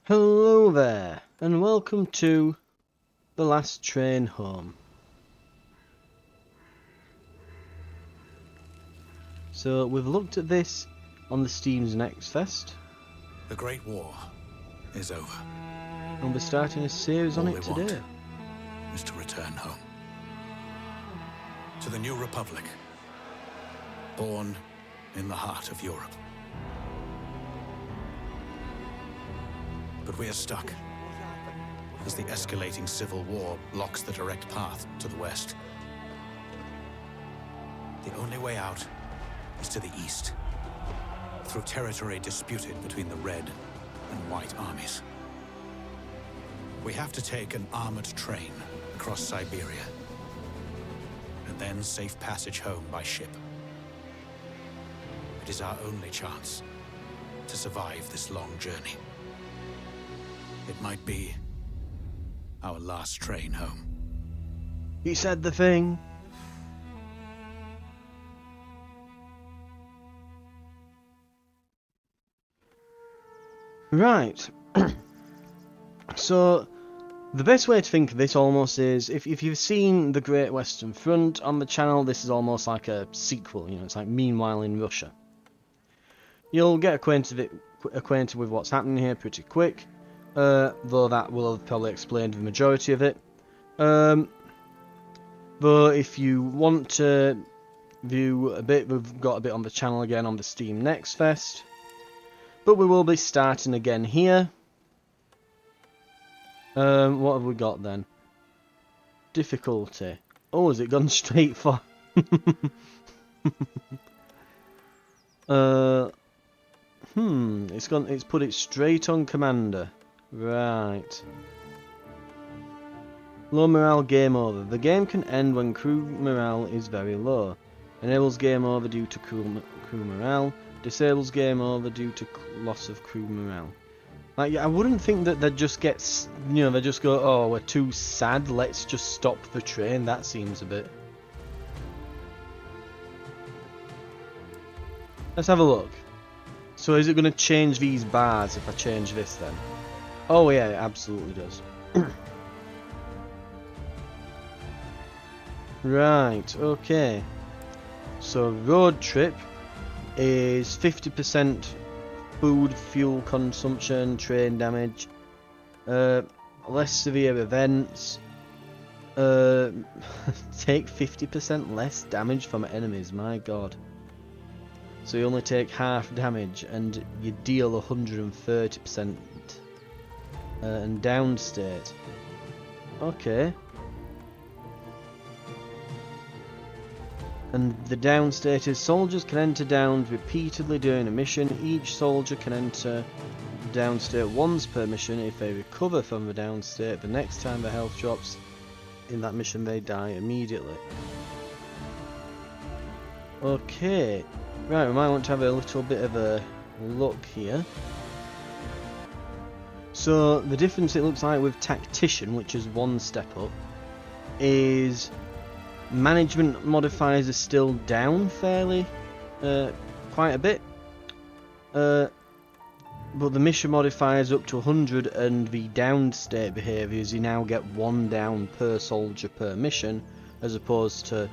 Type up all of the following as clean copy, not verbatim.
Hello there, and welcome to The Last Train Home. So we've looked at this on the Steam's Next Fest, The Great War is over. and we're starting a series on All it we want today. is to return home. To the new republic, born in the heart of Europe. But we are stuck as the escalating civil war blocks the direct path to the west. The only way out is to the east, through territory disputed between the Red and White armies. We have to take an armored train across Siberia, and then safe passage home by ship. It is our only chance to survive this long journey. It might be our last train home. You said the thing. Right. So, the best way to think of this almost is, if you've seen The Great Western Front on the channel, this is almost like a sequel, it's like Meanwhile in Russia. You'll get acquainted with what's happening here pretty quick, though that will have probably explained the majority of it. But if you want to view a bit, we've got a bit on the channel again on the Steam Next Fest. But we will be starting again here. What have we got then? Difficulty. Oh, has it gone straight for... It's put it straight on Commander. Right. Low morale, game over. The game can end when crew morale is very low. Enables game over due to crew morale. Disables game over due to loss of crew morale. Like, I wouldn't think that they'd just get, they just go, oh, we're too sad, let's just stop the train. That seems a bit... Let's have a look. So is it going to change these bars if I change this then? Oh yeah, it absolutely does. Right, okay. So road trip is 50% food, fuel consumption, train damage, less severe events, take 50% less damage from enemies, my god. So you only take half damage and you deal 130% and downstate. Okay. And the downstate is soldiers can enter downs repeatedly during a mission. Each soldier can enter downstate once per mission. If they recover from the downstate, the next time the health drops in that mission they die immediately. Okay. Right, we might want to have a little bit of a look here. So the difference it looks like with Tactician, which is one step up, is management modifiers are still down fairly, quite a bit. But the mission modifier is up to 100, and the downstate behaviours, you now get 1 down per soldier per mission, as opposed to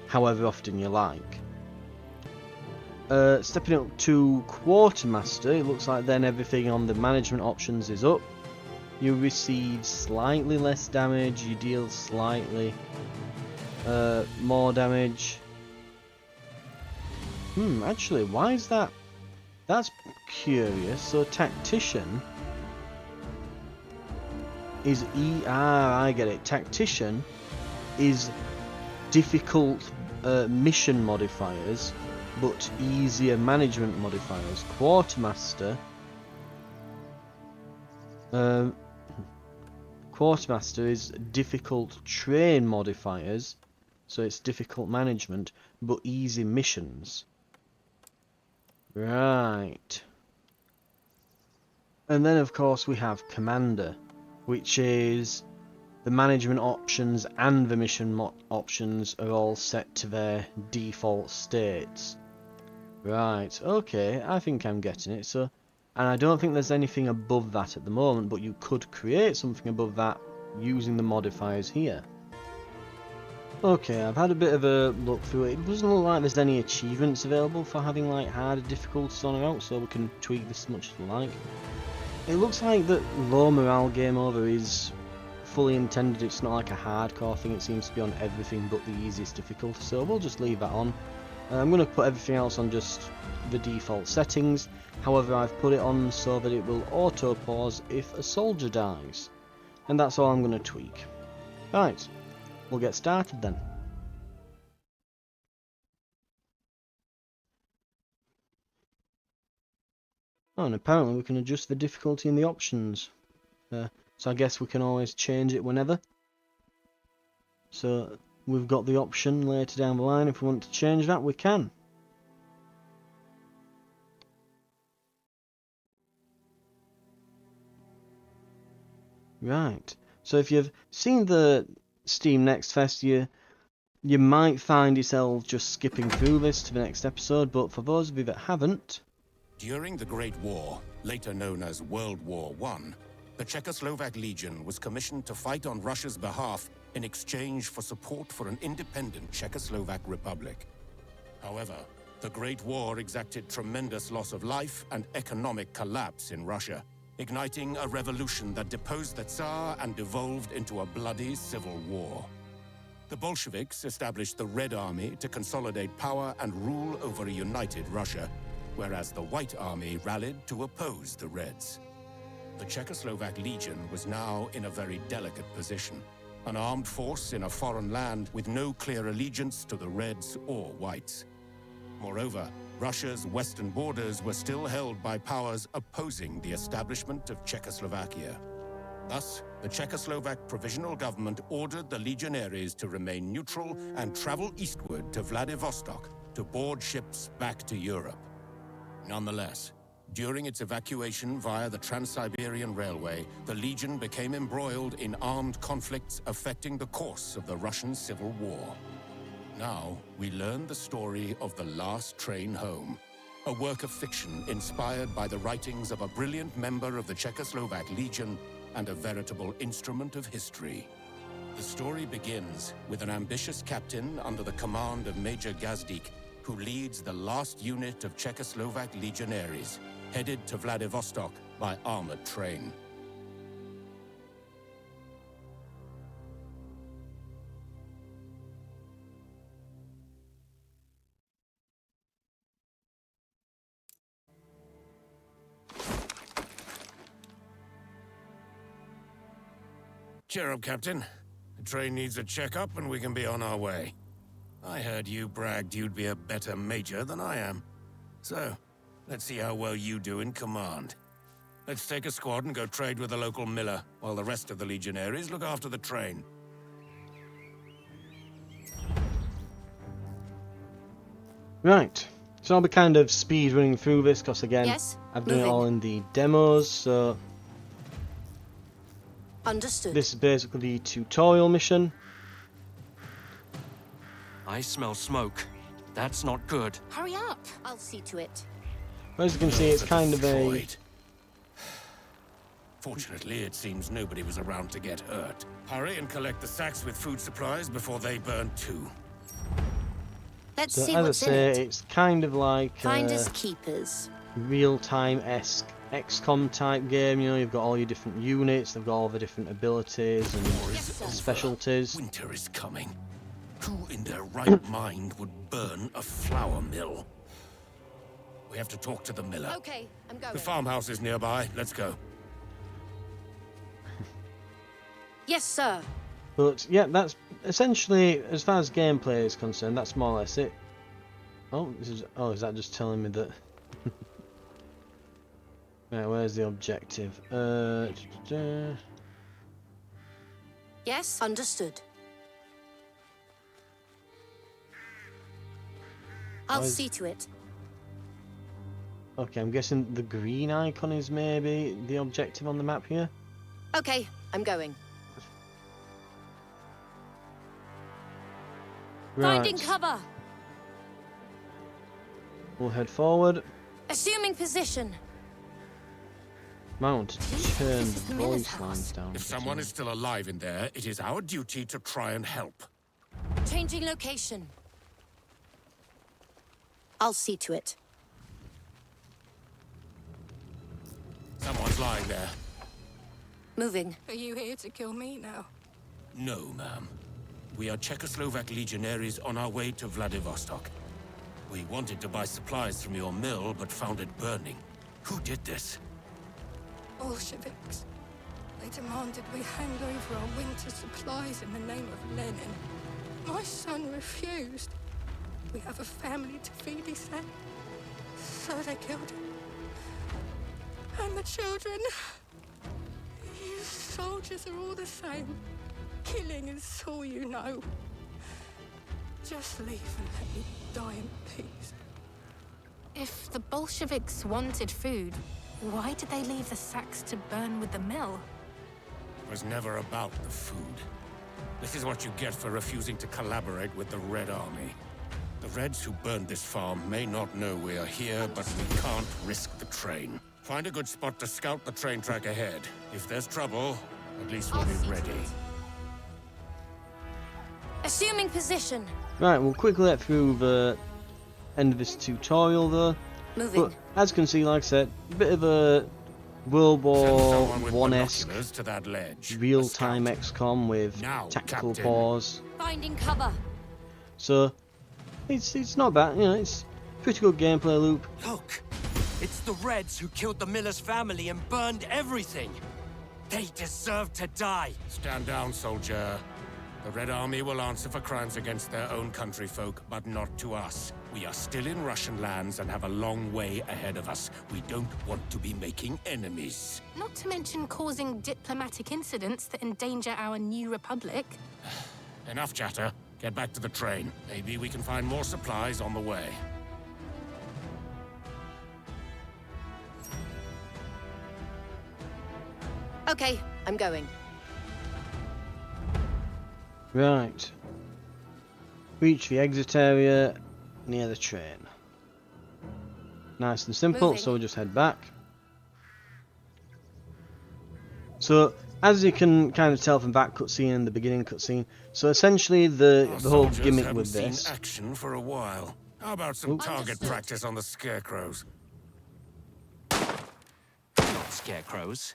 however often you like. Stepping up to Quartermaster, it looks like then everything on the management options is up. You receive slightly less damage, you deal slightly more damage. Actually, why is that? That's curious. So Tactician is I get it. Tactician is difficult mission modifiers, but easier management modifiers. Quartermaster is difficult train modifiers, so it's difficult management, but easy missions. Right. And then of course we have Commander, which is the management options and the mission options are all set to their default states. Right, okay, I think I'm getting it. So And I don't think there's anything above that at the moment, but you could create something above that using the modifiers here. Okay, I've had a bit of a look through it. It doesn't look like there's any achievements available for having like harder difficulties on or out, so we can tweak this as much as we like. It looks like that low morale game over is fully intended. It's not like a hardcore thing. It seems to be on everything but the easiest difficulty, so we'll just leave that on. I'm going to put everything else on just the default settings. However, I've put it on so that it will auto pause if a soldier dies, and that's all I'm going to tweak. Right, we'll get started then. Oh, and apparently we can adjust the difficulty in the options. So I guess we can always change it whenever. So we've got the option later down the line. If we want to change that, we can. Right. So if you've seen the Steam Next Fest, you might find yourself just skipping through this to the next episode. But for those of you that haven't... During the Great War, later known as World War I, the Czechoslovak Legion was commissioned to fight on Russia's behalf in exchange for support for an independent Czechoslovak republic. However, the Great War exacted tremendous loss of life and economic collapse in Russia, igniting a revolution that deposed the Tsar and devolved into a bloody civil war. The Bolsheviks established the Red Army to consolidate power and rule over a united Russia, whereas the White Army rallied to oppose the Reds. The Czechoslovak Legion was now in a very delicate position, an armed force in a foreign land with no clear allegiance to the Reds or Whites. Moreover, Russia's western borders were still held by powers opposing the establishment of Czechoslovakia. Thus, the Czechoslovak Provisional Government ordered the legionaries to remain neutral and travel eastward to Vladivostok to board ships back to Europe. Nonetheless, during its evacuation via the Trans-Siberian Railway, the Legion became embroiled in armed conflicts affecting the course of the Russian Civil War. Now, we learn the story of The Last Train Home, a work of fiction inspired by the writings of a brilliant member of the Czechoslovak Legion and a veritable instrument of history. The story begins with an ambitious captain under the command of Major Gazdik, who leads the last unit of Czechoslovak legionaries, headed to Vladivostok by armored train. Cheer up, Captain. The train needs a checkup and we can be on our way. I heard you bragged you'd be a better major than I am. So, let's see how well you do in command. Let's take a squad and go trade with the local miller, while the rest of the legionaries look after the train. Right. So I'll be kind of speed running through this, because again, Yes, I've done it moving. all in the demos, so... Understood. This is basically the tutorial mission. I smell smoke. That's not good. Hurry up. I'll see to it. As you can see, it's kind of a... Destroyed. Fortunately, it seems nobody was around to get hurt. Hurry and collect the sacks with food supplies before they burn too. Let's So see as I what's in say, it. it's kind of like Finders keepers. real-time-esque XCOM type game. You know, you've got all your different units, they've got all the different abilities and Yes, sir. specialties. Winter is coming. Who in their right mind would burn a flour mill? We have to talk to the miller. Okay, I'm going. The farmhouse is nearby. Let's go. Yes, sir. But yeah, that's essentially, as far as gameplay is concerned, that's more or less it. Oh, is that just telling me that? Right, where's the objective? Yes, understood. I'll Where's- see to it. Okay, I'm guessing the green icon is maybe the objective on the map here. Okay, I'm going. Finding Right, cover. we'll head forward. Assuming position. Might want to turn the voice lines down. If someone is still alive in there, it is our duty to try and help. Changing location. I'll see to it. Someone's lying there. Moving. Are you here to kill me now? No, ma'am. We are Czechoslovak legionaries on our way to Vladivostok. We wanted to buy supplies from your mill, but found it burning. Who did this? Bolsheviks. They demanded we hand over our winter supplies in the name of Lenin. My son refused. We have a family to feed, he said. So they killed him. And the children. You soldiers are all the same. Killing is all you know. Just leave and let me die in peace. If the Bolsheviks wanted food, why did they leave the sacks to burn with the mill? It was never about the food. This is what you get for refusing to collaborate with the Red Army. The Reds who burned this farm may not know we are here, but we can't risk the train. Find a good spot to scout the train track ahead. If there's trouble, at least we'll be ready. Assuming position. Right, we'll quickly get through the end of this tutorial though. Moving. But as you can see, like I said, a bit of a World War One-esque to that ledge. real-time XCOM with Now, tactical Captain. pause. Finding cover. So it's not bad, you know, it's pretty good gameplay loop. Look! It's the Reds who killed the Miller's family and burned everything! They deserve to die! Stand down, soldier. The Red Army will answer for crimes against their own countryfolk, but not to us. We are still in Russian lands and have a long way ahead of us. We don't want to be making enemies. Not to mention causing diplomatic incidents that endanger our new republic. Enough chatter. Get back to the train. Maybe we can find more supplies on the way. Okay, I'm going. Right. Reach the exit area near the train. Nice and simple, Moving. so we'll just head back. So, as you can kind of tell from that cutscene and the beginning cutscene, so essentially the Our whole soldiers gimmick haven't with seen this... action for a while. How about some target Understood. practice on the scarecrows? Not scarecrows.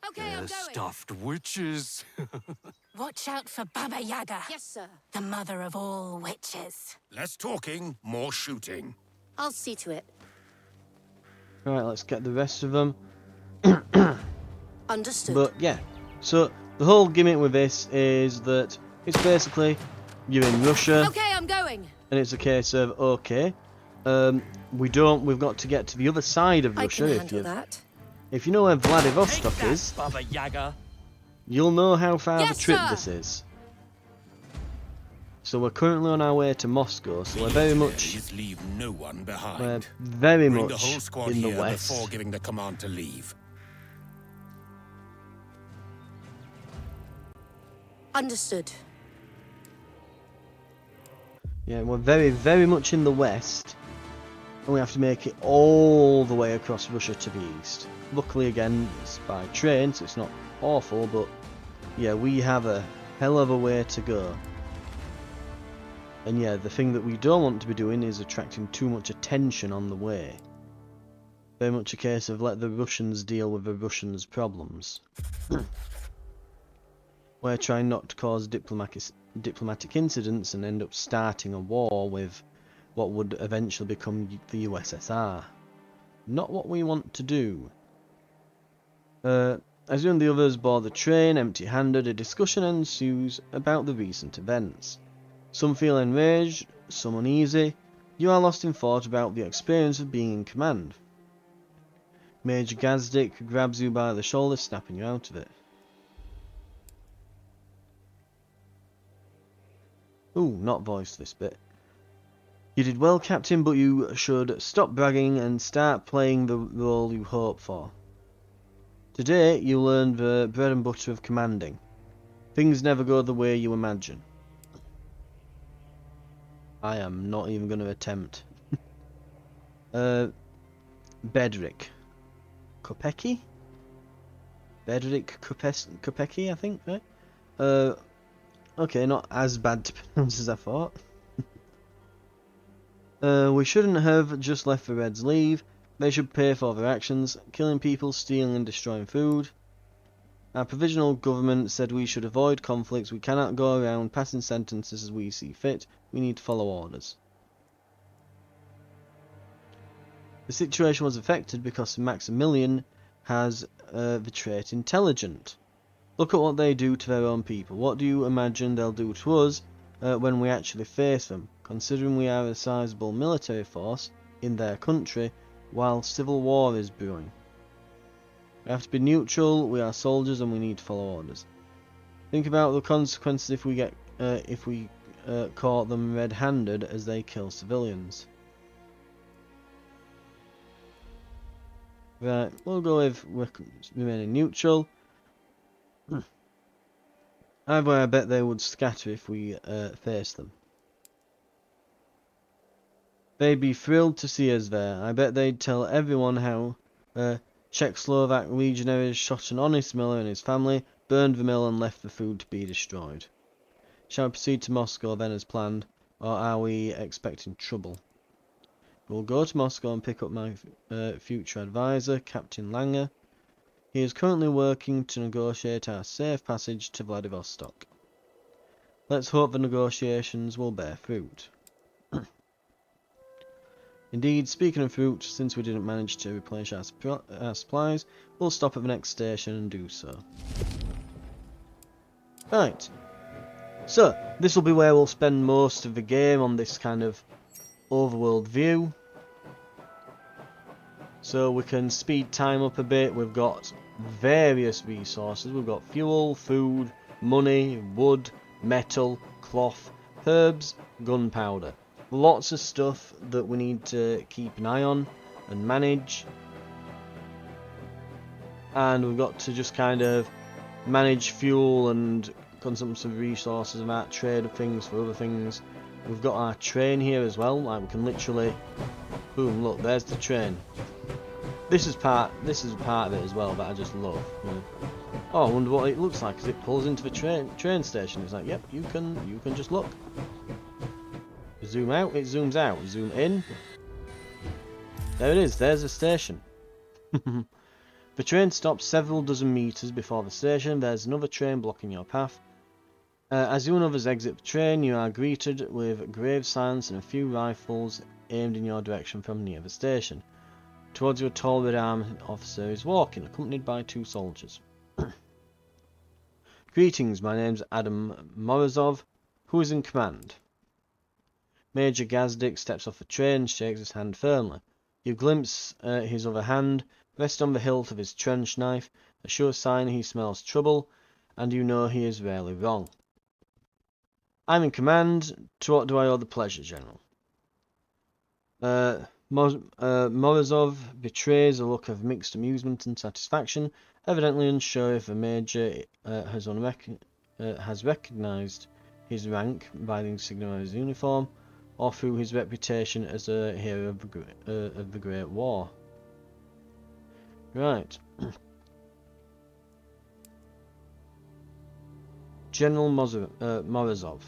Okay, They're I'm going. stuffed witches. Watch out for Baba Yaga, Yes, sir. the mother of all witches. Less talking, more shooting. I'll see to it. Right, let's get the rest of them. Understood. But yeah, so the whole gimmick with this is that it's basically you're in Russia Okay, I'm going. and it's a case of okay, we've got to get to the other side of I Russia. can handle that. If you know where Take Vladivostok that, is, Baba Yaga. you'll know how far Yes, the trip sir. this is. So we're currently on our way to Moscow, so we're very much Legionaries leave no one behind. we're very Bring the much whole squad in the here west. before giving the command to leave. Understood. Yeah, we're very much in the west, and we have to make it all the way across Russia to the east. Luckily, again, it's by train, so it's not awful, but yeah, we have a hell of a way to go. And yeah, the thing that we don't want to be doing is attracting too much attention on the way. Very much a case of let the Russians deal with the Russians' problems. We're trying not to cause diplomatic incidents and end up starting a war with what would eventually become the USSR. Not what we want to do. As you and the others board the train empty-handed, a discussion ensues about the recent events. Some feel enraged, some uneasy. You are lost in thought about the experience of being in command. Major Gazdik grabs you by the shoulder, snapping you out of it. Ooh, not voiced this bit. You did well, Captain, but you should stop bragging and start playing the role you hope for. Today, you learned the bread and butter of commanding. Things never go the way you imagine. I am not even going to attempt. Bedrick. Kopecki? Bedrick Kopecki, I think, right? Okay, not as bad to pronounce as I thought. We shouldn't have just left the Reds leave. They should pay for their actions, killing people, stealing and destroying food. Our provisional government said we should avoid conflicts. We cannot go around passing sentences as we see fit. We need to follow orders. The situation was affected because Maximilian has the trait intelligent. Look at what they do to their own people. What do you imagine they'll do to us when we actually face them? Considering we are a sizable military force in their country, while civil war is brewing. We have to be neutral. We are soldiers and we need to follow orders. Think about the consequences if we caught them red-handed as they kill civilians. Right, we'll go with remaining neutral. Either way, I bet they would scatter if we face them. They'd be thrilled to see us there. I bet they'd tell everyone how Czechoslovak legionaries shot an honest miller and his family, burned the mill and left the food to be destroyed. Shall we proceed to Moscow then as planned, or are we expecting trouble? We'll go to Moscow and pick up my future advisor, Captain Langer. He is currently working to negotiate our safe passage to Vladivostok. Let's hope the negotiations will bear fruit. Indeed, speaking of fruit, since we didn't manage to replenish our supplies, we'll stop at the next station and do so. Right. So, this will be where we'll spend most of the game, on this kind of overworld view. So we can speed time up a bit. We've got various resources. We've got fuel, food, money, wood, metal, cloth, herbs, gunpowder. Lots of stuff that we need to keep an eye on and manage. And we've got to just kind of manage fuel and consumption of resources and that, trade of things for other things. We've got our train here as well, like we can literally, boom, look, there's the train. This is part of it as well that I just love. You know. Oh, I wonder what it looks like as it pulls into the train station. It's like, yep, you can just look. Zoom out, it zooms out. Zoom in. There it is, there's the station. The train stops several dozen meters before the station. There's another train blocking your path. As you and others exit the train, you are greeted with grave silence and a few rifles aimed in your direction from near the station. Towards you, a tall red-armed officer is walking, accompanied by two soldiers. Greetings, my name's Adam Morozov. Who is in command? Major Gazdik steps off the train and shakes his hand firmly. You glimpse his other hand, rest on the hilt of his trench knife, a sure sign he smells trouble, and you know he is rarely wrong. I'm in command. To what do I owe the pleasure, General? Morozov betrays a look of mixed amusement and satisfaction, evidently unsure if the Major has recognised his rank by the insignia of his uniform, or through his reputation as a hero of the Great War. Right. General Morozov.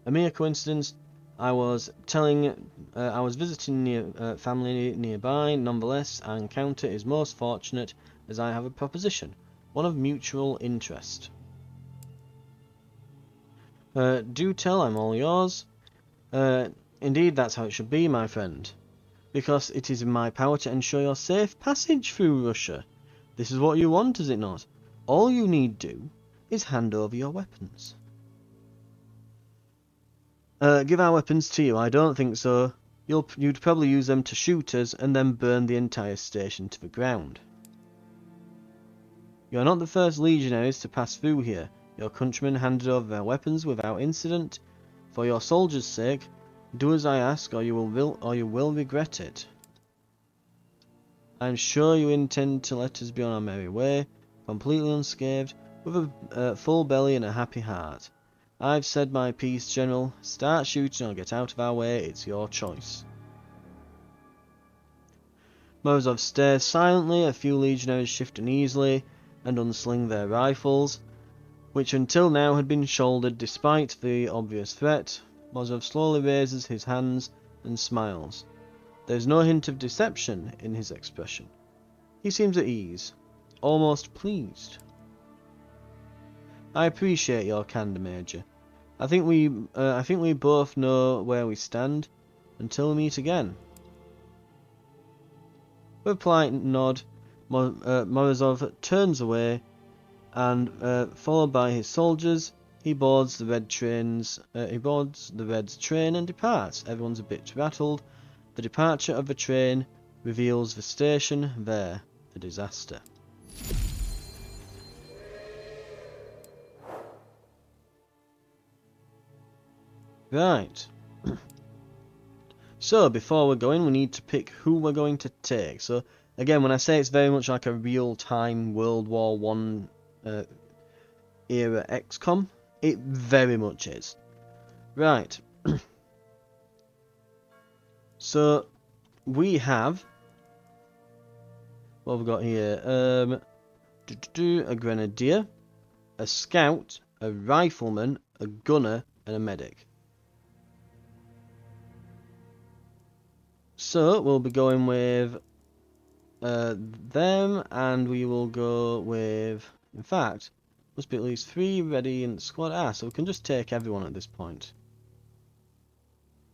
A mere coincidence. I was visiting family nearby. Nonetheless, our encounter is most fortunate as I have a proposition, one of mutual interest. Do tell, I'm all yours. Indeed, that's how it should be, my friend, because it is in my power to ensure your safe passage through Russia. This is what you want, is it not? All you need do is hand over your weapons. Give our weapons to you? I don't think so. You'd probably use them to shoot us and then burn the entire station to the ground. You are not the first legionaries to pass through here. Your countrymen handed over their weapons without incident. For your soldiers' sake, do as I ask, or you will regret it. I am sure you intend to let us be on our merry way, completely unscathed, with a full belly and a happy heart. I've said my piece, General. Start shooting or get out of our way. It's your choice. Morozov stares silently. A few legionaries shift uneasily. and unsling their rifles, which until now had been shouldered despite the obvious threat. Morozov slowly raises his hands and smiles. There is no hint of deception in his expression. He seems at ease, almost pleased. I appreciate your candor, Major. I think we both know where we stand until we meet again. With a polite nod, Morozov turns away, and followed by his soldiers, he boards the Red's train and departs. Everyone's a bit rattled. The departure of the train reveals the station there, the disaster. Right. So, before we're going, we need to pick who we're going to take. So, again, when I say it's very much like a real-time World War One era XCOM, it very much is. Right. So, we have... what have we got here? A grenadier, a scout, a rifleman, a gunner, and a medic. So, we'll be going with them, and we will go with... in fact, must be at least 3 ready in the squad. So we can just take everyone at this point.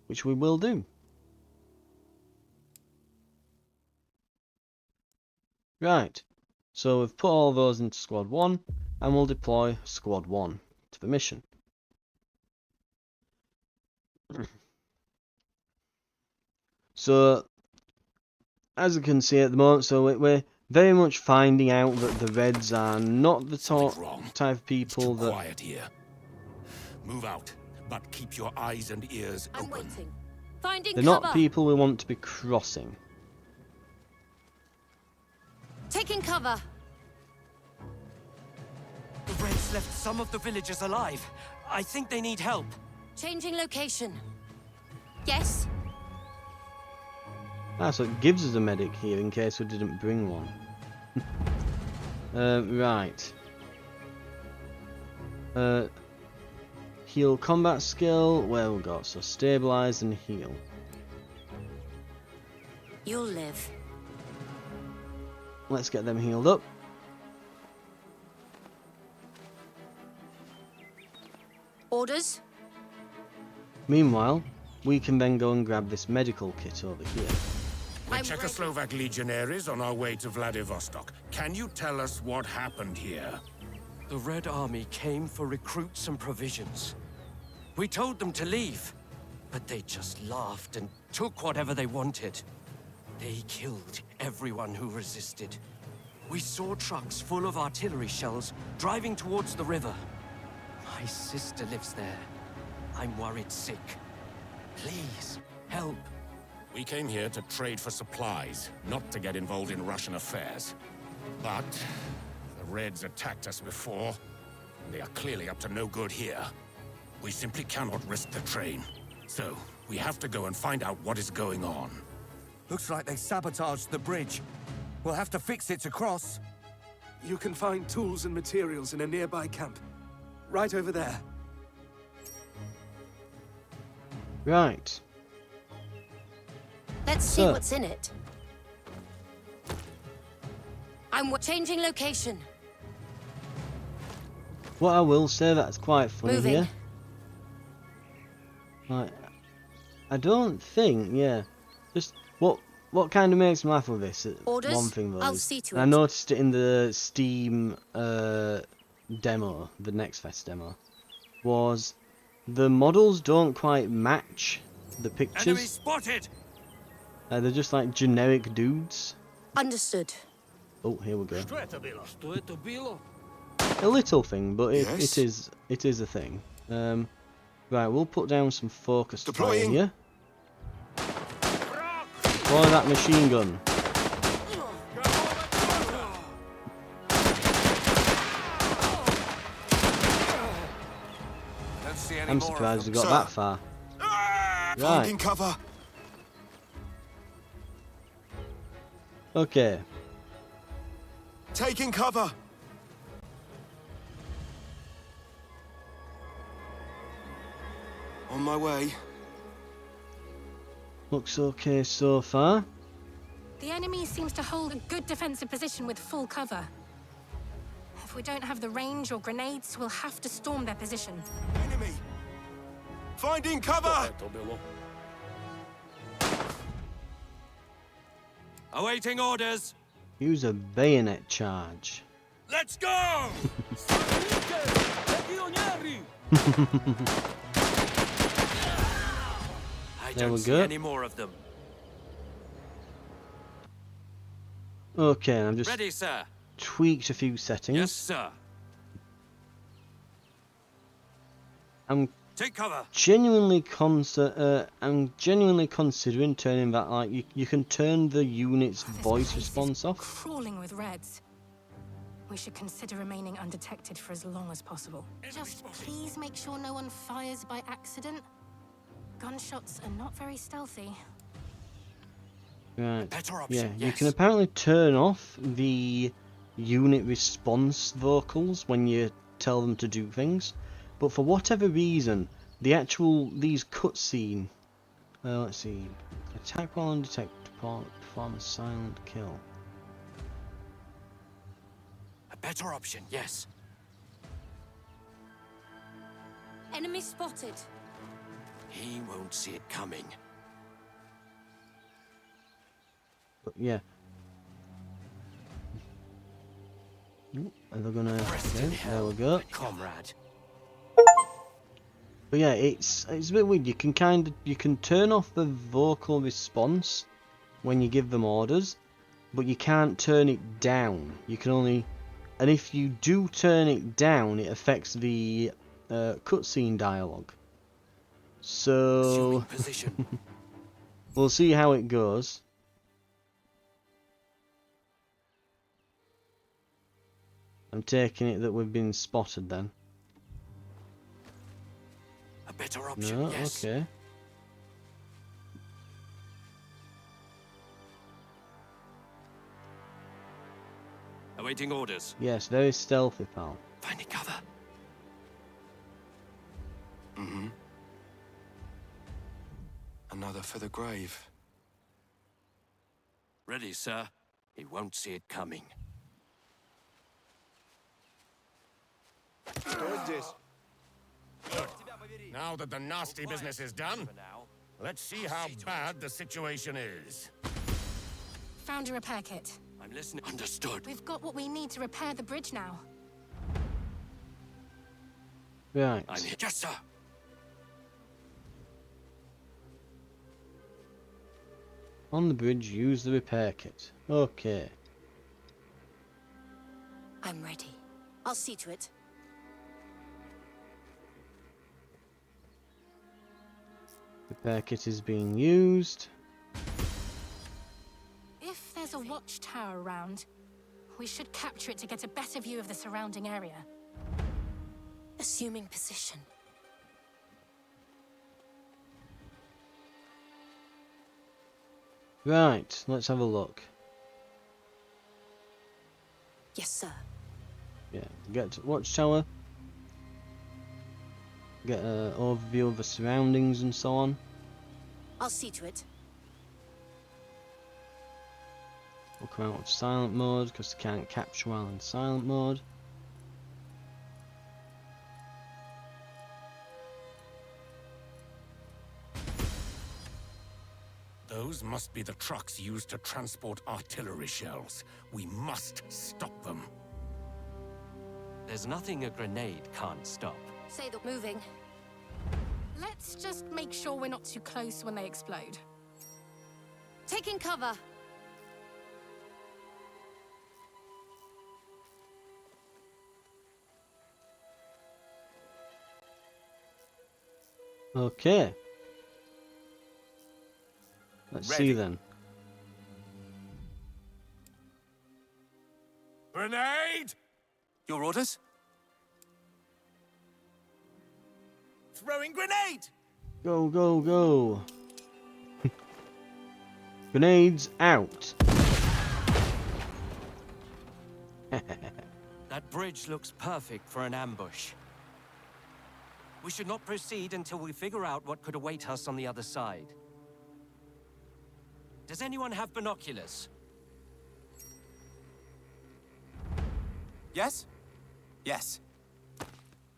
Which we will do. Right. So we've put all those into squad 1, and we'll deploy squad 1 to the mission. So, as you can see at the moment, so we're very much finding out that the Reds are not the type of people that... Quiet here. Move out, but keep your eyes and ears I'm open. waiting. Finding They're cover. not people we want to be crossing. Taking cover. The Reds left some of the villagers alive. I think they need help. Changing location. Yes. So it gives us a medic here in case we didn't bring one. Right. Heal combat skill, where we got? So stabilize and heal. You'll live. Let's get them healed up. Orders? Meanwhile, we can then go and grab this medical kit over here. We're Czechoslovak legionaries on our way to Vladivostok. Can you tell us what happened here? The Red Army came for recruits and provisions. We told them to leave, but they just laughed and took whatever they wanted. They killed everyone who resisted. We saw trucks full of artillery shells driving towards the river. My sister lives there. I'm worried sick. Please, help. We came here to trade for supplies, not to get involved in Russian affairs. But the Reds attacked us before. They are clearly up to no good here. We simply cannot risk the train. So, we have to go and find out what is going on. Looks like they sabotaged the bridge. We'll have to fix it to cross. You can find tools and materials in a nearby camp. Right over there. Right. Let's see what's in it. I'm changing location. What I will say, that's quite funny Moving. here. Right. I don't think, yeah. Just what kind of makes me laugh with this? Orders? One thing though, I'll is, see to and I it. noticed it in the Steam demo, the Next Fest demo, was the models don't quite match the Enemy pictures. spotted! They're just like generic dudes. Understood. Oh, here we go. A little thing, but it is a thing. Right, we'll put down some focus fire here. Deploy that machine gun. Don't see any I'm more surprised of we them. got that far. Right. Cover. Okay. Taking cover. On my way. Looks okay so far. The enemy seems to hold a good defensive position with full cover. If we don't have the range or grenades, we'll have to storm their position. Enemy! Finding cover! Awaiting orders. Use a bayonet charge. Let's go! I There don't we see go. any more of them. Okay, I've just Ready, sir. tweaked a few settings. Yes, sir. I'm Take cover. genuinely considering turning that, like, you can turn the unit's This voice place response is off. crawling with Reds. We should consider remaining undetected for as long as possible. Just please make sure no one fires by accident. Gunshots are not very stealthy. Right. Better option, Yeah, you yes. can apparently turn off the unit response vocals when you tell them to do things, but for whatever reason, these cutscene. Let's see. Attack while undetected. Perform a silent kill. A better option, yes. Enemy spotted. He won't see it coming. But yeah. Ooh, are they gonna? Rest Okay, in there hell, we go. my comrade. But yeah, it's a bit weird. You can turn off the vocal response when you give them orders, but you can't turn it down. You can only, and if you do turn it down, it affects the cutscene dialogue. Assuming So position. we'll see how it goes. I'm taking it that we've been spotted then. A better option, No, yes. okay. Awaiting orders. Yes, very stealthy, pal. Finding cover. Mm-hmm. Another for the grave. Ready, sir. He won't see it coming. Now that the nasty business is done, For now. let's see how bad the situation is. Found a repair kit. I'm listening. Understood. We've got what we need to repair the bridge now. Right. I'm here. Yes, sir. On the bridge, use the repair kit. Okay. I'm ready. I'll see to it. Repair kit is being used. If there's a watchtower around, we should capture it to get a better view of the surrounding area. Assuming position. Right, let's have a look. Yes, sir. Yeah, get to watchtower. Get an overview of the surroundings and so on. I'll see to it. We'll come out of silent mode because they can't capture while in silent mode. Those must be the trucks used to transport artillery shells. We must stop them. There's nothing a grenade can't stop. Say that moving. Let's just make sure we're not too close when they explode. Taking cover. Okay. Let's see Ready. then. Grenade! Your orders? Throwing grenade! Go, go, go. Grenades out. That bridge looks perfect for an ambush. We should not proceed until we figure out what could await us on the other side. Does anyone have binoculars? Yes? Yes.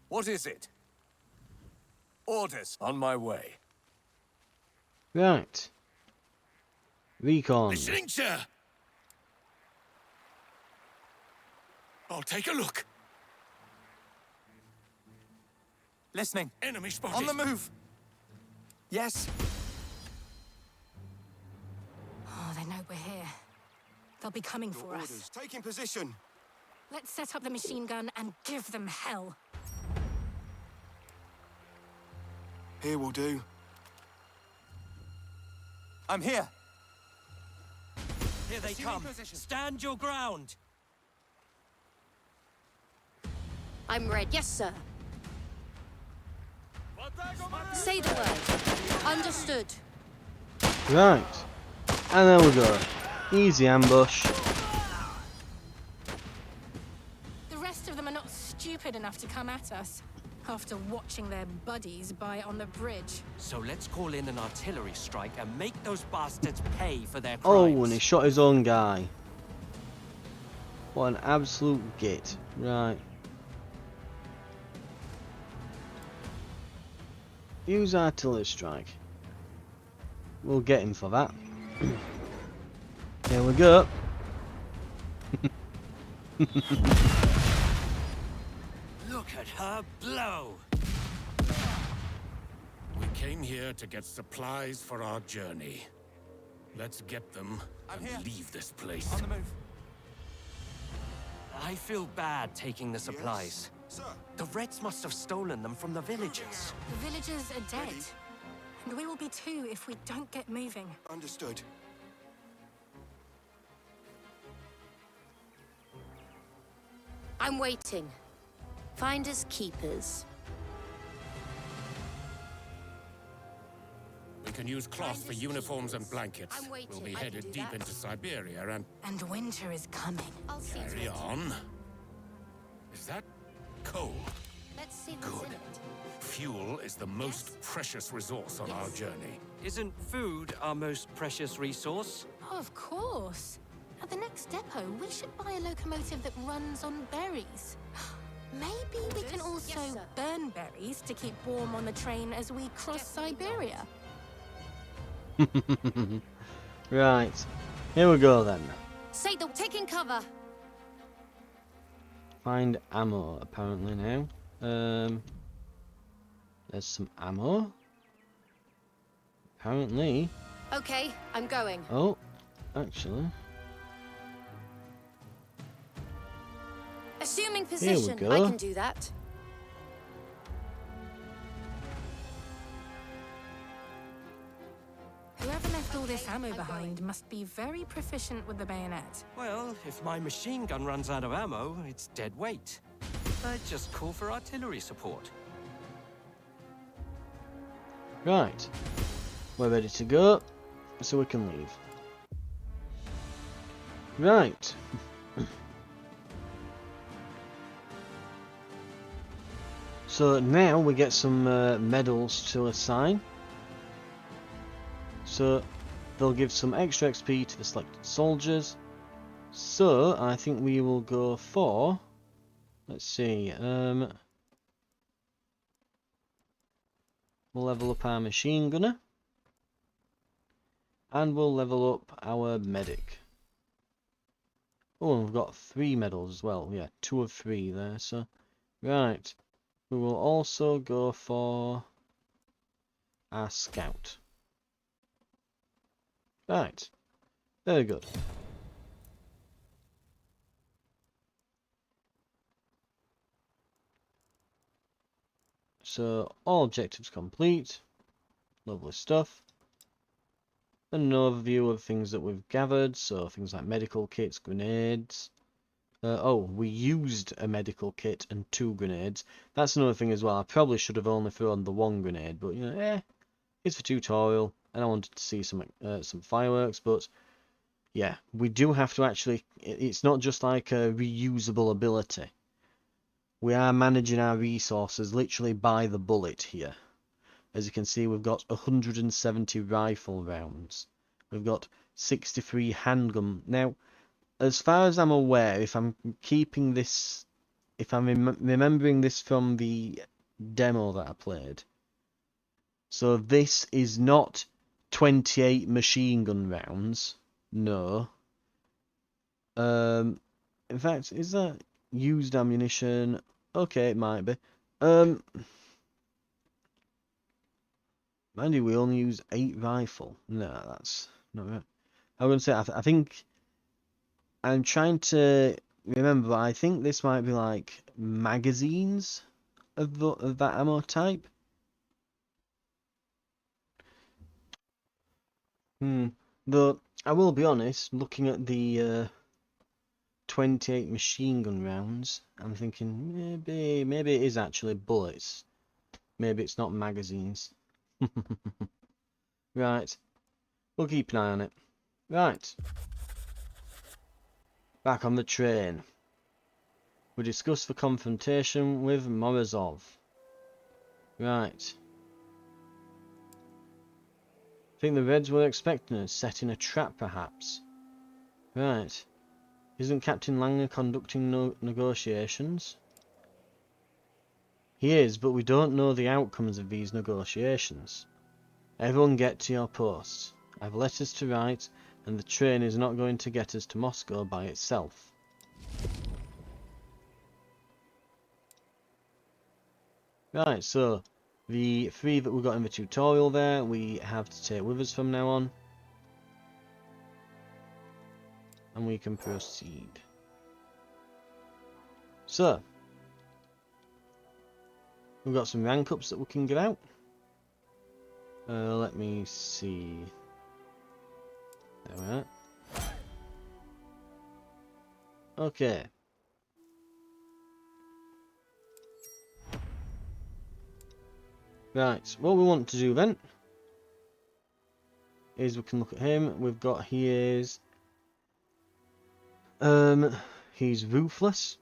What is it? Orders. On my way. Right. Recon. Listening, sir. I'll take a look. Listening. Enemy spotted. On the move. Yes. Oh, they know we're here. They'll be coming for us. Taking position. Let's set up the machine gun and give them hell. Here will do. I'm here. Here they come. Stand your ground. I'm ready. Yes, sir. Say the word. Understood. Right. And there we go. Easy ambush. The rest of them are not stupid enough to come at us after watching their buddies by on the bridge. So let's call in an artillery strike and make those bastards pay for their crimes. Oh, and he shot his own guy. What an absolute git. Right. Use artillery strike. We'll get him for that. Here we go. Look at her blow. We came here to get supplies for our journey. Let's get them I'm and here. leave this place. On the move. I feel bad taking the supplies. Sir. The Reds must have stolen them from the villagers. The villagers are dead. And we will be too if we don't get moving. Understood. I'm waiting. Finders keepers. We can use cloth for uniforms and blankets. I'm waiting. We'll be I can headed do deep that. into Siberia and And winter is coming. I'll see to carry it. on. Is that coal? Let's see what's Good. in it. Fuel is the most precious resource on our journey. Isn't food our most precious resource? Oh, of course. At the next depot, we should buy a locomotive that runs on berries. Maybe we can also Yes, sir. burn berries to keep warm on the train as we cross Siberia. Right. Here we go then. Say the taking cover. Find ammo apparently now. There's some ammo. Apparently. Okay, I'm going. Oh, actually. Assuming Here we position, go. I can do that. Whoever left all this Okay, ammo I'm behind going. must be very proficient with the bayonet. Well, if my machine gun runs out of ammo, it's dead weight. I'd just call for artillery support. Right. We're ready to go, so we can leave. Right. So now we get some medals to assign. So they'll give some extra XP to the selected soldiers. So I think we will go for, let's see, we'll level up our machine gunner. And we'll level up our medic. Oh, and we've got 3 medals as well. Yeah, 2 of 3 there. So, right. We will also go for our scout. Right. Very good. So, all objectives complete. Lovely stuff. An overview of things that we've gathered, so things like medical kits, grenades. Oh, we used a medical kit and 2 grenades. That's another thing as well. I probably should have only thrown the 1 grenade, but you know, it's for tutorial, and I wanted to see some fireworks. But yeah, we do have to actually. It's not just like a reusable ability. We are managing our resources literally by the bullet here. As you can see, we've got 170 rifle rounds. We've got 63 handgun. Now, as far as I'm aware, if I'm keeping this, if I'm remembering this from the demo that I played, so this is not 28 machine gun rounds. No. In fact, is that used ammunition? Okay, it might be. Mind you, we only use 8 rifle. No, that's not right. I was going to say, I think I'm trying to remember, but I think this might be like magazines of that ammo type. Though, I will be honest, looking at the 28 machine gun rounds, I'm thinking maybe it is actually bullets. Maybe it's not magazines. Right. We'll keep an eye on it. Right. Back on the train. We discuss the confrontation with Morozov. Right. Think the Reds were expecting us, setting a trap perhaps. Right. Isn't Captain Langer conducting negotiations? He is, but we don't know the outcomes of these negotiations. Everyone get to your posts. I have letters to write, and the train is not going to get us to Moscow by itself. Right, so the 3 that we got in the tutorial there, we have to take with us from now on. And we can proceed. So, we've got some rank ups that we can get out. Let me see. There we are. Okay. Right, what we want to do then is we can look at him. We've got he's ruthless.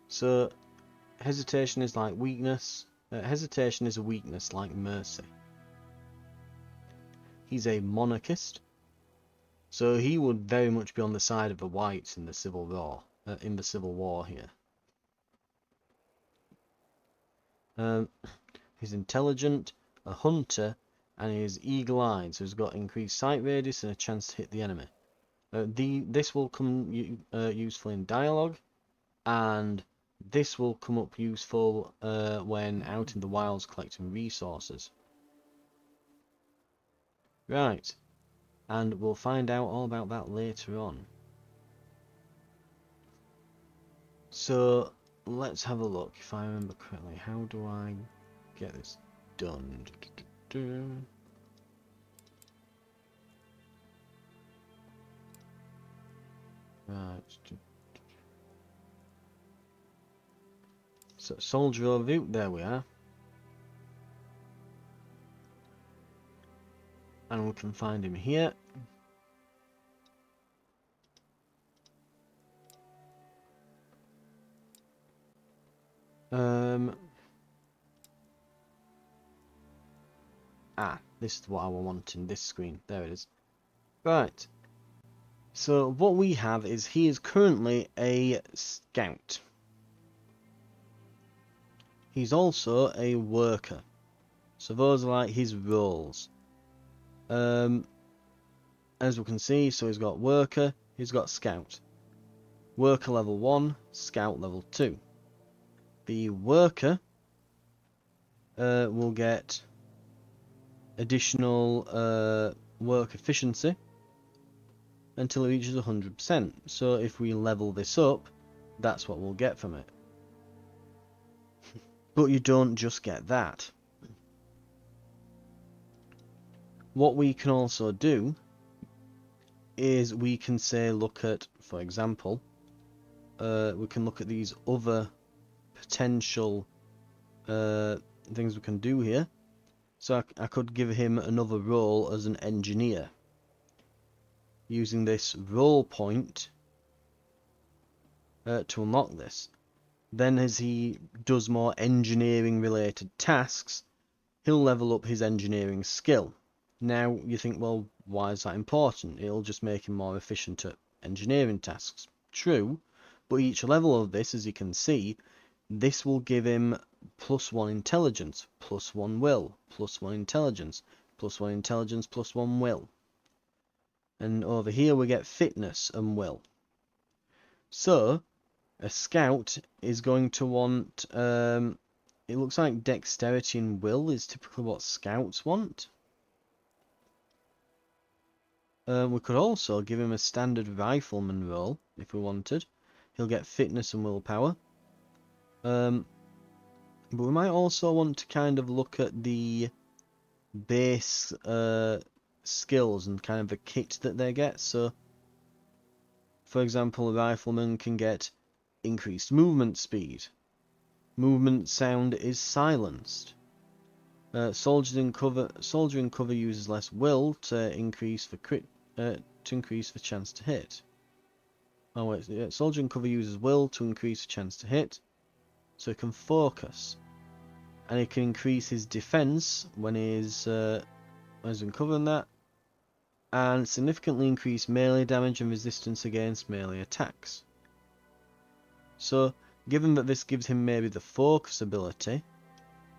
So hesitation is like weakness. Hesitation is a weakness like mercy. He's a monarchist. So he would very much be on the side of the whites in the Civil War. Here. He's intelligent, a hunter, and he is eagle-eyed, so he's got increased sight radius and a chance to hit the enemy. This will come useful in dialogue, and this will come up useful when out in the wilds collecting resources. Right, and we'll find out all about that later on. So let's have a look. If I remember correctly, how do I get this done? Right. So soldier overview, there we are. And we can find him here. This is what I want in this screen. There it is. Right. So what we have is he is currently a scout. He's also a worker. So those are like his roles. As we can see, so he's got worker, he's got scout. Worker level 1, scout level 2. The worker will get additional work efficiency until it reaches 100%. So if we level this up, that's what we'll get from it. But you don't just get that. What we can also do is we can say look at, for example, we can look at these other potential things we can do here. So I could give him another role as an engineer, using this role point to unlock this. then as he does more engineering related tasks, he'll level up his engineering skill. Now you think, well, why is that important? It'll just make him more efficient at engineering tasks. True, but each level of this, as you can see, this will give him +1 intelligence, +1 will, +1 intelligence, +1 intelligence, +1 will. And over here we get fitness and will. So, a scout is going to want, it looks like dexterity and will is typically what scouts want. We could also give him a standard rifleman role, if we wanted. He'll get fitness and willpower. But we might also want to kind of look at the base skills and kind of the kit that they get. So, for example, a rifleman can get increased movement speed. Movement sound is silenced. Soldier in cover uses less will to increase the chance to hit. Oh wait, yeah, soldier in cover uses will to increase the chance to hit, so he can focus, and he can increase his defense when he's in cover and that, and significantly increase melee damage and resistance against melee attacks. So, given that this gives him maybe the focus ability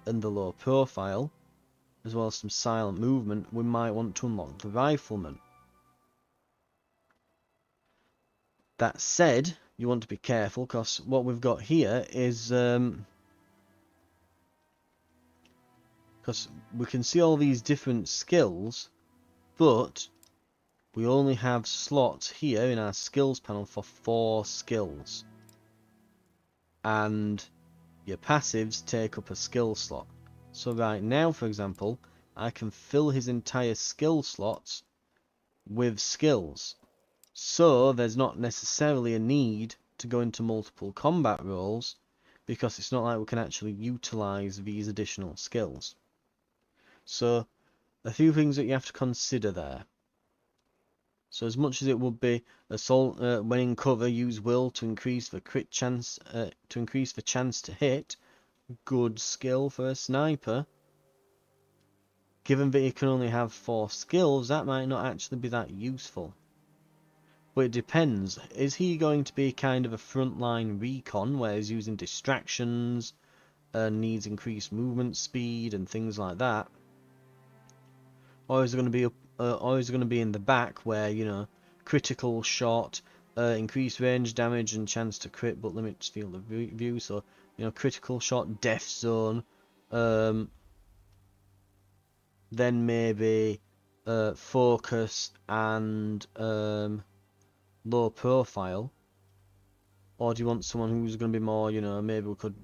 and the low profile, as well as some silent movement, we might want to unlock the rifleman. That said, you want to be careful, because what we've got here is because we can see all these different skills, but we only have slots here in our skills panel for 4 skills, and your passives take up a skill slot. So right now, for example, I can fill his entire skill slots with skills. So there's not necessarily a need to go into multiple combat roles, because it's not like we can actually utilize these additional skills. So a few things that you have to consider there. So as much as it would be assault when in cover, use will to increase the crit chance, to increase the chance to hit. Good skill for a sniper. Given that you can only have 4 skills, that might not actually be that useful. But it depends. Is he going to be kind of a frontline recon where he's using distractions and needs increased movement speed and things like that? Or is it going to be in the back where, you know, critical shot, increased range damage and chance to crit but limits field of view, so, you know, critical shot, death zone, then maybe focus and low profile? Or do you want someone who's going to be more, you know, maybe we could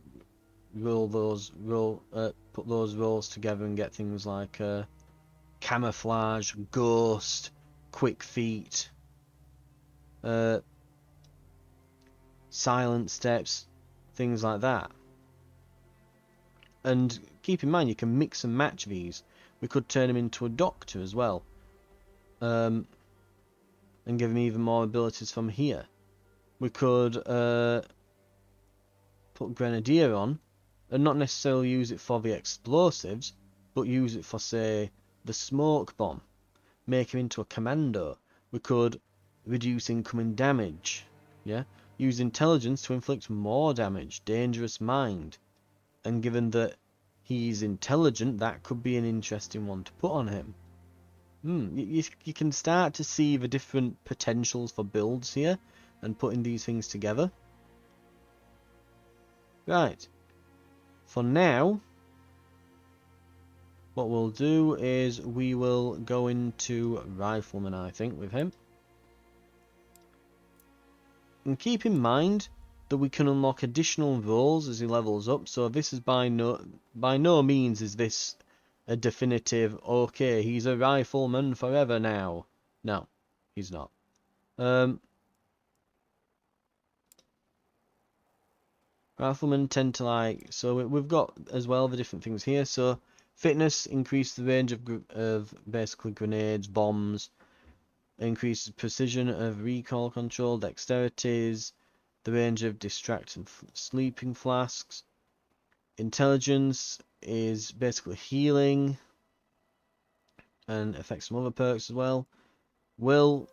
put those roles together and get things like camouflage, ghost, quick feet, silent steps, things like that. And keep in mind, you can mix and match these. We could turn him into a doctor as well, and give him even more abilities from here. We could put Grenadier on, and not necessarily use it for the explosives, but use it for, say, the smoke bomb. Make him into a commando. We could reduce incoming damage. Yeah, use intelligence to inflict more damage. Dangerous mind. And given that he's intelligent, that could be an interesting one to put on him. You can start to see the different potentials for builds here and putting these things together. Right. For now, what we'll do is we will go into Rifleman, I think, with him. And keep in mind that we can unlock additional roles as he levels up, so this is by no means is this a definitive, okay, he's a rifleman forever now. No, he's not. Riflemen tend to like, so we've got as well the different things here. So fitness, increase the range of basically grenades, bombs, increases precision of recoil control, dexterities, the range of distract and sleeping flasks. Intelligence is basically healing and affects some other perks as well. Will,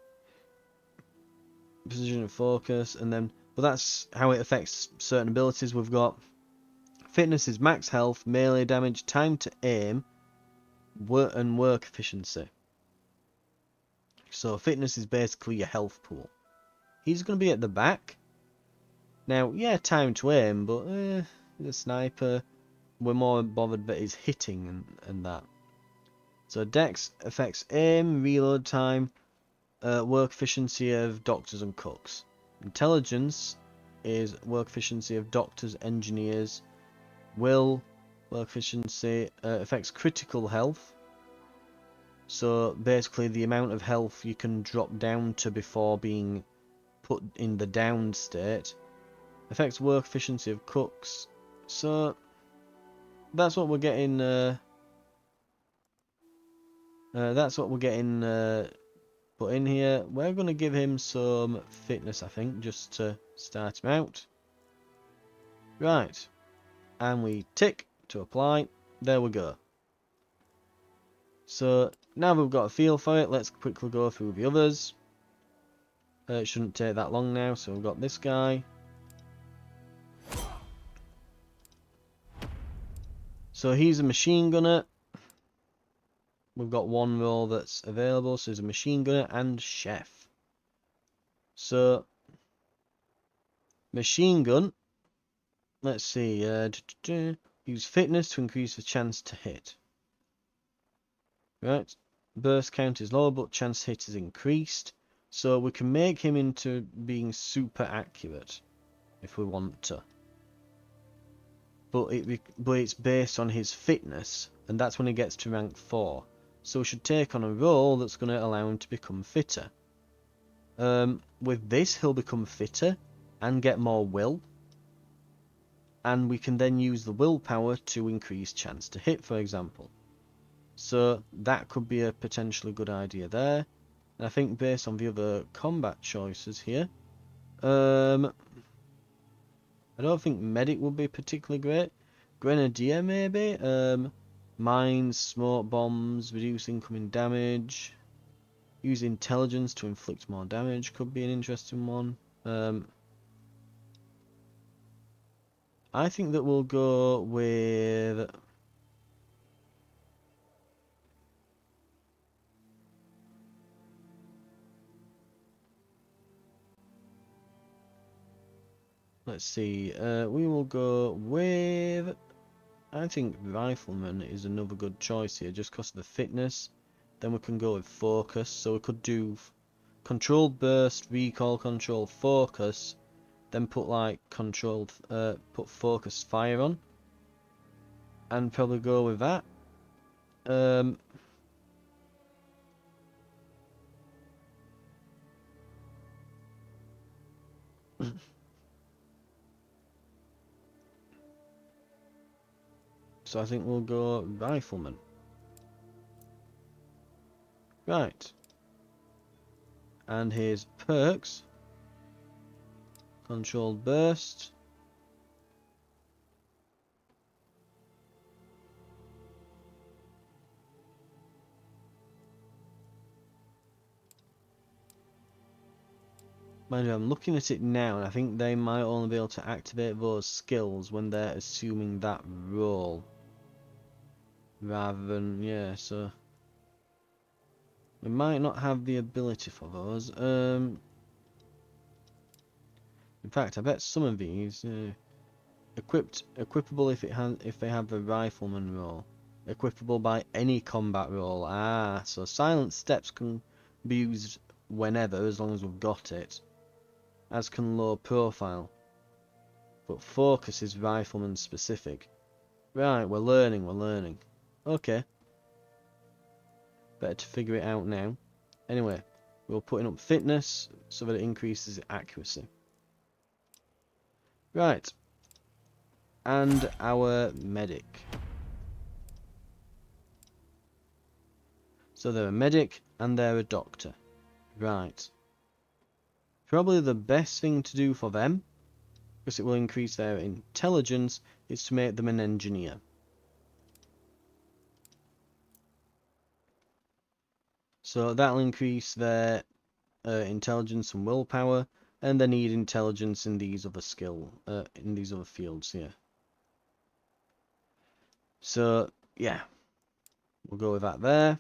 precision and focus, and then, but that's how it affects certain abilities. We've got fitness is max health, melee damage, time to aim, and work efficiency. So fitness is basically your health pool. He's going to be at the back. Now, yeah, time to aim, but the sniper, we're more bothered that he's hitting and that. So Dex affects aim, reload time, work efficiency of doctors and cooks. Intelligence is work efficiency of doctors, engineers. Will, work efficiency, affects critical health. So basically the amount of health you can drop down to before being put in the down state. Affects work efficiency of cooks. So that's what we're getting. That's what we're getting put in here. We're going to give him some fitness, I think, just to start him out. Right, and we tick to apply. There we go. So now we've got a feel for it, let's quickly go through the others. It shouldn't take that long now. So we've got this guy. So he's a machine gunner. We've got one role that's available, so he's a machine gunner and chef. So machine gun, let's see, use fitness to increase the chance to hit. Right, burst count is low, but chance to hit is increased. So we can make him into being super accurate if we want to. But it's based on his fitness, and that's when he gets to rank 4. So we should take on a role that's going to allow him to become fitter. With this, he'll become fitter and get more will. And we can then use the willpower to increase chance to hit, for example. So that could be a potentially good idea there. And I think based on the other combat choices here, I don't think medic would be particularly great. Grenadier maybe. Mines, smoke bombs, reduce incoming damage. Use intelligence to inflict more damage could be an interesting one. I think that we'll go with... Let's see, we will go with... I think Rifleman is another good choice here, just because of the fitness. Then we can go with Focus, so we could do Controlled Burst, Recoil Control, Focus, then put like Controlled, put Focused Fire on. And probably go with that. So I think we'll go Rifleman. Right. And his perks. Controlled Burst. Mind you, I'm looking at it now, and I think they might only be able to activate those skills when they're assuming that role. Rather than, yeah, so... we might not have the ability for those. In fact, I bet some of these... equipable if they have the Rifleman role. Equipable by any combat role. Ah, so Silent Steps can be used whenever, as long as we've got it. As can Low Profile. But Focus is Rifleman specific. Right, we're learning. Okay. Better to figure it out now. Anyway, we're putting up fitness so that it increases accuracy. Right. And our medic. So they're a medic and they're a doctor. Right. Probably the best thing to do for them because it will increase their intelligence, is to make them an engineer. So that'll increase their intelligence and willpower, and they need intelligence in these other in these other fields here. So yeah, we'll go with that there.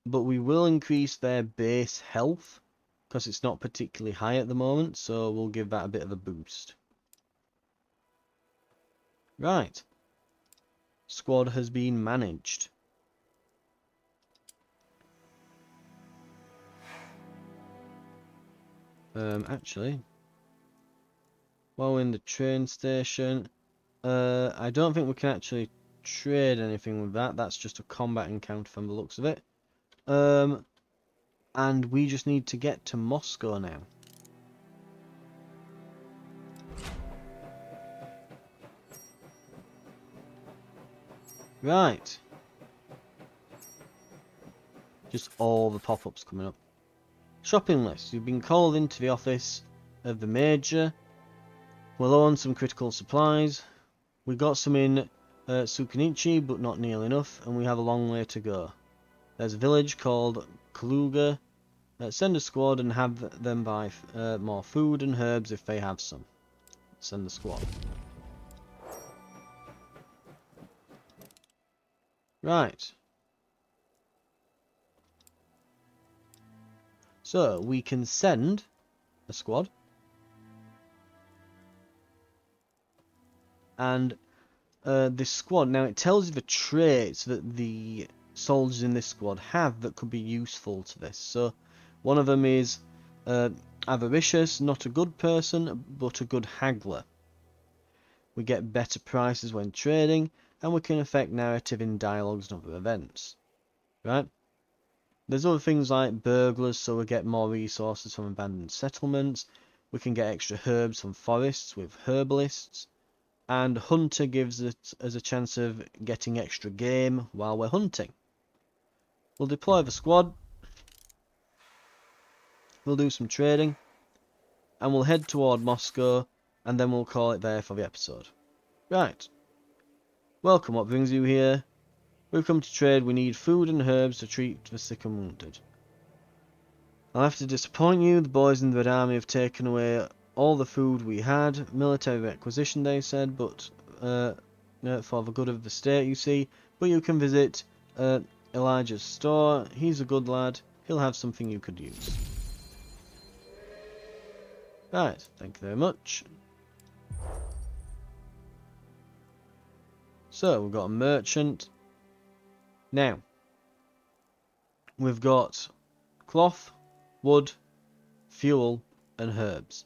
But we will increase their base health, because it's not particularly high at the moment, so we'll give that a bit of a boost. Right. Squad has been managed. Actually, while we're in the train station, I don't think we can actually trade anything with that. That's just a combat encounter from the looks of it. And we just need to get to Moscow now. Right. Just all the pop-ups coming up. Shopping list. You've been called into the office of the Major. We're low on some critical supplies. We got some in Sukunichi, but not nearly enough, and we have a long way to go. There's a village called Kaluga. Send a squad and have them buy more food and herbs if they have some. Send the squad. Right. So, we can send a squad. And this squad, now it tells you the traits that the soldiers in this squad have that could be useful to this. So, one of them is avaricious, not a good person, but a good haggler. We get better prices when trading, and we can affect narrative in dialogues and other events. Right? There's other things like burglars, so we get more resources from abandoned settlements. We can get extra herbs from forests with herbalists. And hunter gives us a chance of getting extra game while we're hunting. We'll deploy the squad. We'll do some trading. And we'll head toward Moscow, and then we'll call it there for the episode. Right. Welcome, what brings you here? We've come to trade. We need food and herbs to treat the sick and wounded. I'll have to disappoint you. The boys in the Red Army have taken away all the food we had. Military requisition, they said, but for the good of the state, you see. But you can visit Elijah's store. He's a good lad. He'll have something you could use. Right, thank you very much. So, we've got a merchant. Now, we've got cloth, wood, fuel, and herbs.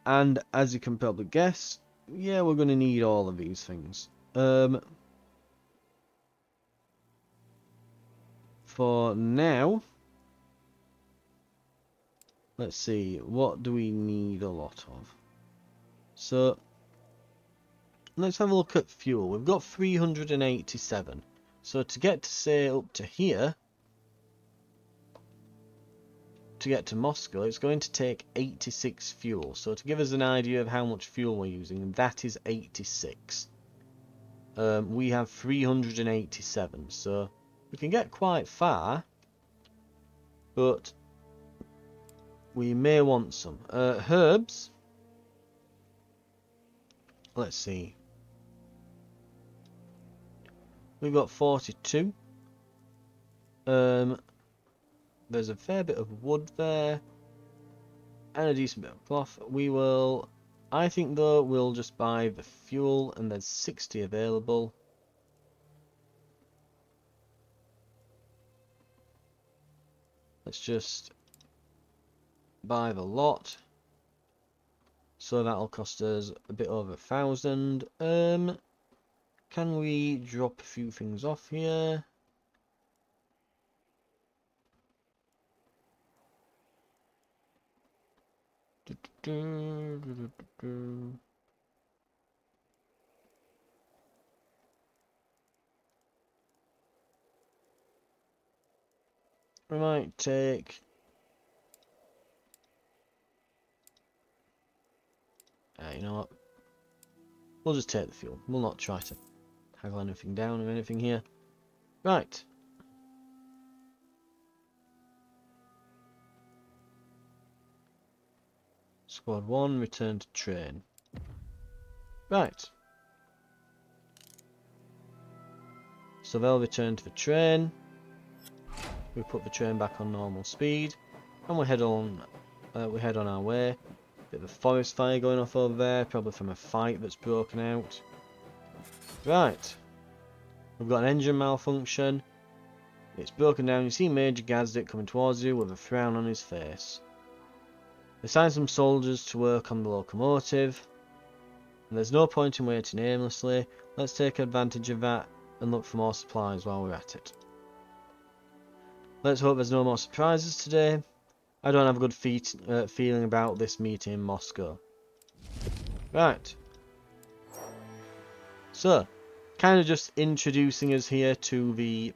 And as you can probably guess, yeah, we're going to need all of these things. For now, let's see, what do we need a lot of? So, let's have a look at fuel. We've got 387. So to get to, say, up to here, to get to Moscow, it's going to take 86 fuel. So to give us an idea of how much fuel we're using, that is 86. We have 387, so we can get quite far, but we may want some. Herbs, let's see. We've got 42. There's a fair bit of wood there, and a decent bit of cloth. We will, I think though, we'll just buy the fuel, and there's 60 available. Let's just buy the lot. So that'll cost us a bit over 1,000. Can we drop a few things off here? We might take You know what? We'll just take the fuel. We'll not try to haggle anything down or anything here. Right. Squad 1, return to train. Right. So they'll return to the train. We put the train back on normal speed, and we head on our way. Bit of a forest fire going off over there, probably from a fight that's broken out. Right. We've got an engine malfunction. It's broken down. You see Major Gazdick coming towards you with a frown on his face. Assign some soldiers to work on the locomotive. And there's no point in waiting aimlessly. Let's take advantage of that and look for more supplies while we're at it. Let's hope there's no more surprises today. I don't have a good feeling about this meeting in Moscow. Right. So, kind of just introducing us here to the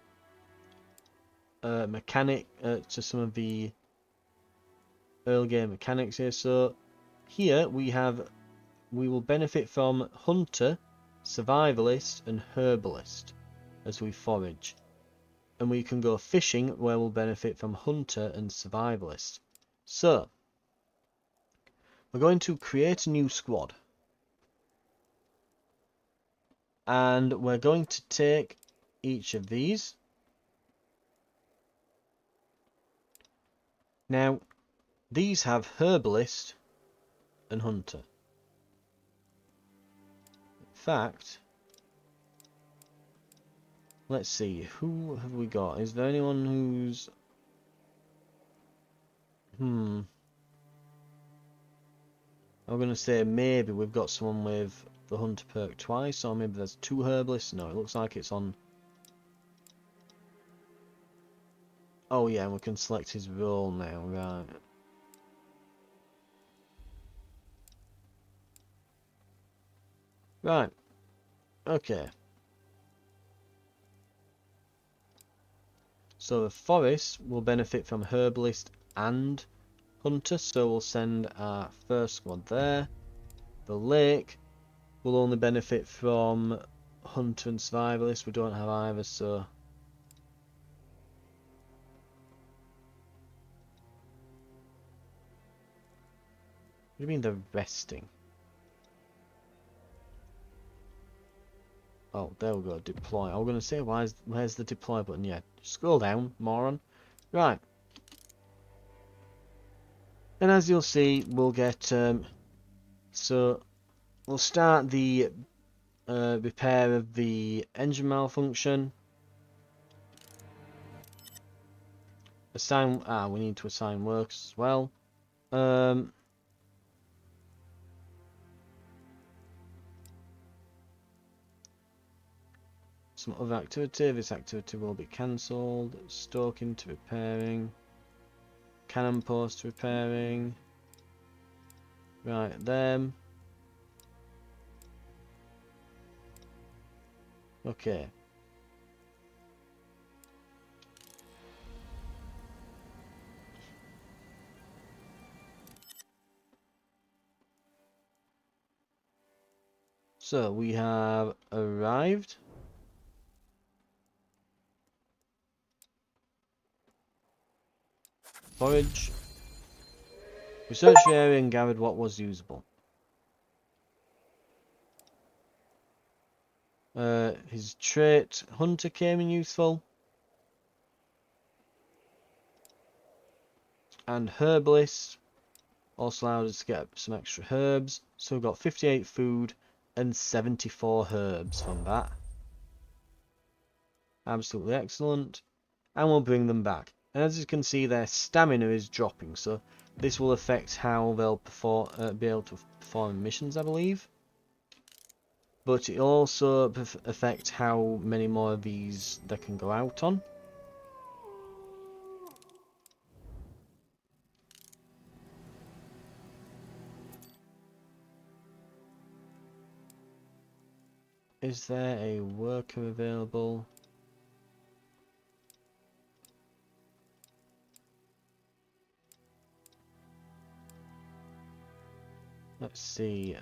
to some of the early game mechanics here. So, here we will benefit from Hunter, Survivalist, and Herbalist as we forage. And we can go fishing where we'll benefit from Hunter and Survivalist. So, we're going to create a new squad. And we're going to take each of these. Now, these have Herbalist and Hunter. In fact, let's see, who have we got? Is there anyone who's... I'm going to say maybe we've got someone with the Hunter perk twice, or maybe there's 2 Herbalists. No, it looks like it's on... Oh yeah, we can select his role now, right. Right. Okay. So the forest will benefit from Herbalist and Hunter, so we'll send our first squad there. The lake will only benefit from Hunter and Survivalist. We don't have either, so... What do you mean they're resting? Oh, there we go, deploy. I was going to say, where's the deploy button? Yeah, scroll down, moron. Right. And as you'll see, we'll get... so, we'll start the repair of the engine malfunction. Assign... we need to assign works as well. Some other activity. This activity will be cancelled. Stoking to repairing. Cannon post to repairing. Right, them. Okay. So we have arrived. Forage. We searched the area and gathered what was usable. His trait, Hunter, came in useful. And Herbalist also allowed us to get some extra herbs. So we've got 58 food and 74 herbs from that. Absolutely excellent. And we'll bring them back. And as you can see, their stamina is dropping, so this will affect how they'll be able to perform missions, I believe. But it'll also affect how many more of these they can go out on. Is there a worker available? Let's see.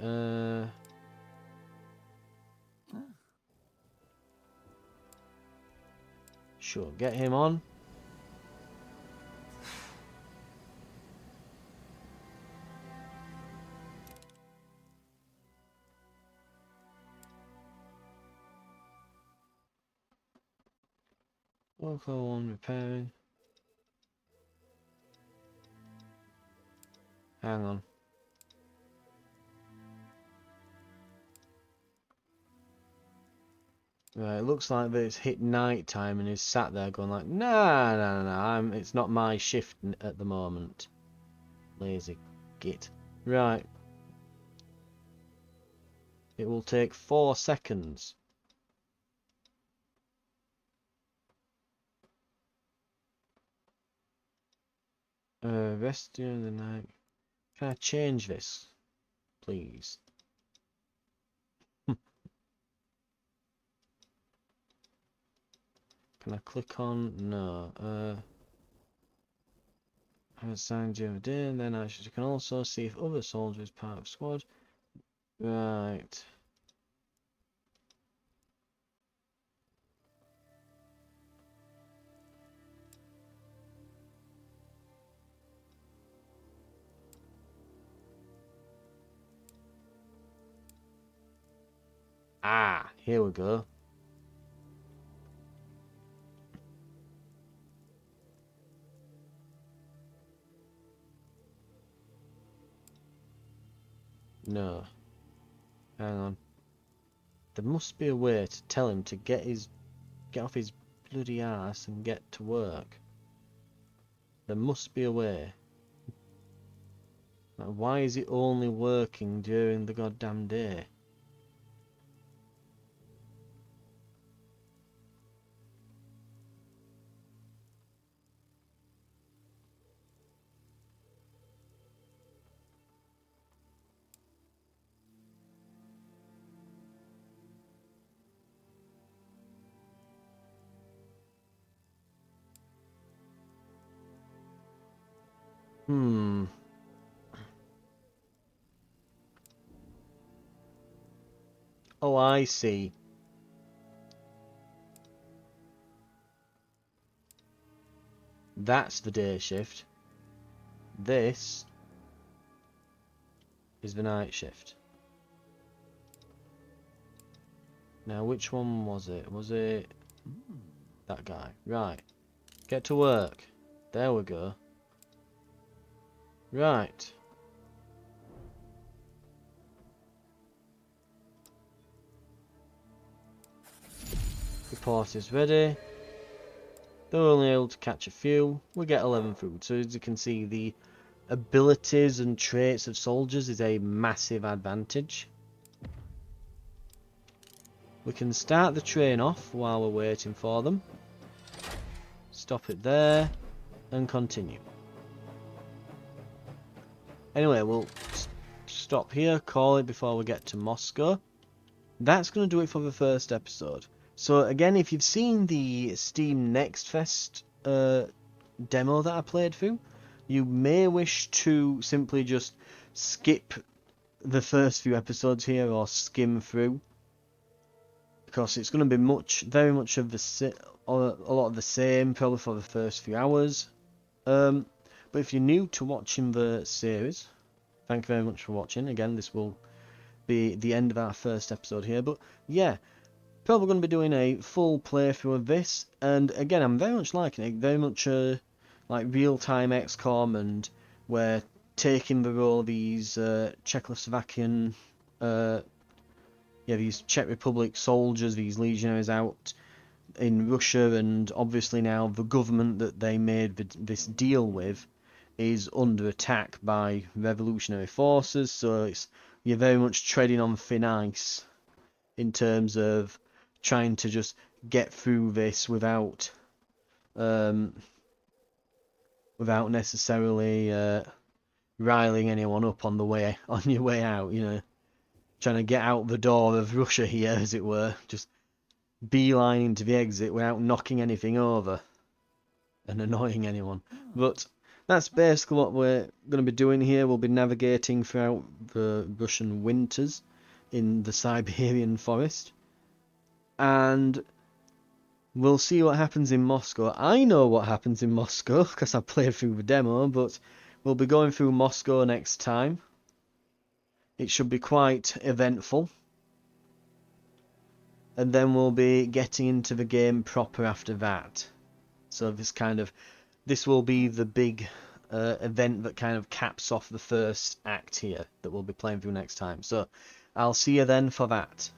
Sure, get him on. Local one repairing. Hang on. Right, it looks like that it's hit night time and he's sat there going like, nah, it's not my shift at the moment. Lazy git. Right. It will take 4 seconds. Rest during the night. Can I change this, please? Can I click on? No. I assigned during the day, and then you can also see if other soldiers part of squad. Right. Ah, here we go. No. Hang on. There must be a way to tell him to get off his bloody ass and get to work. There must be a way. Like, why is it only working during the goddamn day? Oh, I see. That's the day shift. This is the night shift. Now, which one was it? Was it that guy? Right. Get to work. There we go. Right. Report is ready. They're only able to catch a few. We get 11 food. So as you can see, the abilities and traits of soldiers is a massive advantage. We can start the train off while we're waiting for them. Stop it there and continue. Anyway, we'll stop here, call it before we get to Moscow. That's going to do it for the first episode. So again, if you've seen the Steam Next Fest demo that I played through, you may wish to simply just skip the first few episodes here or skim through, because it's going to be very much of a lot of the same, probably for the first few hours. But if you're new to watching the series, thank you very much for watching. Again, this will be the end of our first episode here, but yeah, probably going to be doing a full playthrough of this, and again, I'm very much liking it, very much like real-time XCOM, and we're taking the role of these Czechoslovakian, these Czech Republic soldiers, these legionaries out in Russia, and obviously now the government that they made this deal with is under attack by revolutionary forces, so you're very much treading on thin ice in terms of trying to just get through this without necessarily riling anyone up on your way out, you know, trying to get out the door of Russia here, as it were, just beelining into the exit without knocking anything over and annoying anyone. But that's basically what we're going to be doing here. We'll be navigating throughout the Russian winters in the Siberian forest. And we'll see what happens in Moscow. I know what happens in Moscow because I played through the demo, but we'll be going through Moscow next time. It should be quite eventful. And then we'll be getting into the game proper after that. So this will be the big event that kind of caps off the first act here that we'll be playing through next time. So I'll see you then for that.